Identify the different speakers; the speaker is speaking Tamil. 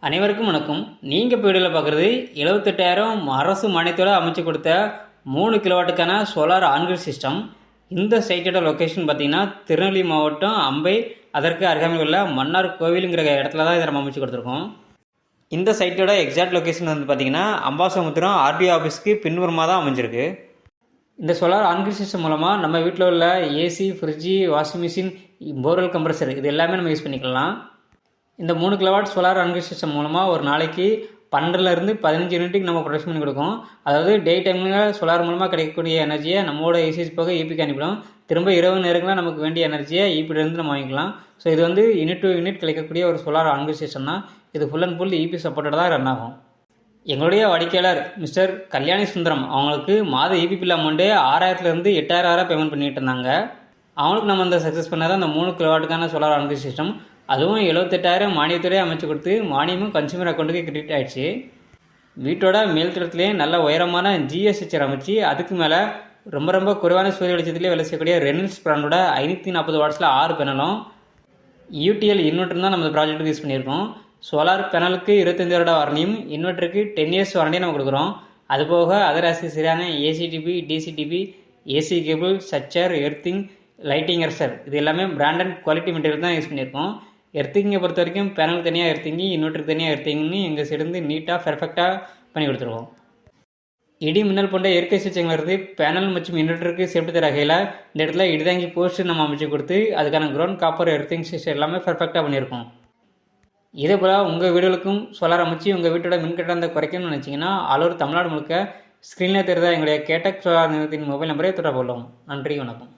Speaker 1: அனைவருக்கும் வணக்கம். நீங்கள் இப்போ வீடியோவில் பார்க்குறது 78,000 அரசு மானியத்தோடு அமைச்சு கொடுத்த 3 கிலோவாட்டுக்கான சோலார் ஆன்கிரிட் சிஸ்டம். இந்த சைட்டோட லொக்கேஷன் பார்த்திங்கன்னா திருநெல்வேலி மாவட்டம் அம்பை, அதற்கு அருகாமையில் உள்ள மன்னார் கோவிலுங்கிற இடத்துல தான் இதை நம்ம அமைச்சு கொடுத்துருக்கோம். இந்த சைட்டோட எக்ஸாக்ட் லொக்கேஷன் வந்து பார்த்திங்கன்னா அம்பாசமுத்திரம் ஆர்டிஓ ஆஃபீஸ்க்கு பின்புறமாக தான் அமைஞ்சிருக்கு. இந்த சோலார் ஆன்கிரிட் சிஸ்டம் மூலமாக நம்ம வீட்டில் உள்ள AC, fridge, washing machine, borewell compressor இது எல்லாமே நம்ம யூஸ் பண்ணிக்கலாம். இந்த 3 கிலோவாட் சோலார் ஆன்கிரிட் சிஸ்டம் மூலமாக ஒரு நாளைக்கு 12லேருந்து 15 யூனிட்டுக்கு நம்ம ப்ரொடக்ஷன் பண்ணி கொடுக்கும். அதாவது டே டைமில் சோலார் மூலமாக கிடைக்கக்கூடிய எனர்ஜியை நம்மளோட ஏசிஸ் போக ஈபிக்கு அனுப்பிடும். திரும்ப இரவு நேரங்களில் நமக்கு வேண்டிய எனர்ஜியை ஈபிலேருந்து நம்ம வாங்கிக்கலாம். ஸோ இது வந்து யூனிட் டு யூனிட் கிடைக்கக்கூடிய ஒரு சோலார் ஆன்கிரிட் சிஸ்டம் தான். இது ஃபுல் அண்ட் ஃபுல் ஈபி சப்போர்ட்டோட தான் ரன் ஆகும். எங்களுடைய வாடிக்கையாளர் மிஸ்டர் கல்யாணி சுந்தரம் அவங்களுக்கு மாத ஈபி பில் அமௌண்ட்டு 6,000லேருந்து 8,000 பேமெண்ட் பண்ணிட்டு இருந்தாங்க. அவங்களுக்கு நம்ம இந்த சக்ஸஸ் பண்ணாதான் அந்த 3 கிலோவாட்டுக்கான சோலார் ஆன்கிரிட் சிஸ்டம். அதுவும் 78,000 மானியத்துறையை அமைச்சு கொடுத்து மானியமும் கன்சூமர் அக்கௌண்ட்டுக்கு கிரெடிட் ஆகிடுச்சு. வீட்டோட மேல் தளத்துலேயே நல்ல உயரமான ஜிஎஸ் ஸ்ட்ரக்சர் அமைச்சு அதுக்கு மேலே ரொம்ப குறைவான சூரிய வெளிச்சத்துலேயே வேலை செய்யக்கூடிய ரெனில்ஸ் பிராண்டோட 540 வாட்ஸில் 6 பேனலும் யூடிஎல் இன்வெர்டர் தான் நம்ம ப்ராஜெக்ட்டுக்கு யூஸ் பண்ணியிருக்கோம். சோலார் பேனலுக்கு 25 வருட வாரண்டியும் இன்வெர்ட்டருக்கு 10 இயர்ஸ் வாரண்டியும் நம்ம கொடுக்குறோம். அதுபோக அதர் ஆக்சஸரியான ACDB, DCDB, AC cable, structure, earthing, lighting arrester இது எல்லாமே பிராண்டட் குவாலிட்டி மெட்டீரியல் தான் யூஸ் பண்ணியிருக்கோம். எர்த்திங்கை பொறுத்த வரைக்கும் பேனல் தனியாக எர்த்திங்கி, இன்வெர்ட்டருக்கு தனியாக எர்த்திங்னு எங்கள் சைடு நீட்டாக பெர்ஃபெக்டாக பண்ணி கொடுத்துருவோம். இடி மின்னல் போன்ற இயற்கை சிகிச்சைங்கிறது பேனல் மற்றும் இன்வெர்ட்டருக்கு சேஃப்டி தர வகையில் இந்த இடத்துல இடிதாங்கி போஸ்ட் நம்ம அமைச்சு கொடுத்து அதுக்கான கிரவுண்ட் காப்பர் எர்த்திங் சிஸ்டம் எல்லாமே பெர்ஃபெக்டாக பண்ணியிருக்கோம். இதே போல் உங்கள் வீடுகளுக்கும் சோலார் அமைச்சு உங்கள் வீட்டோட மின்கட்டணத்தை குறைக்கணும்னு நினச்சிங்கன்னா ஆல் ஓவர் தமிழ்நாடு முழுக்க ஸ்க்ரீனில் தெரிந்த எங்களுடைய கேட்டக் சோலார் நிறுவனத்தின் மொபைல் நம்பரே தொடர்பு கொள்ளும். நன்றி, வணக்கம்.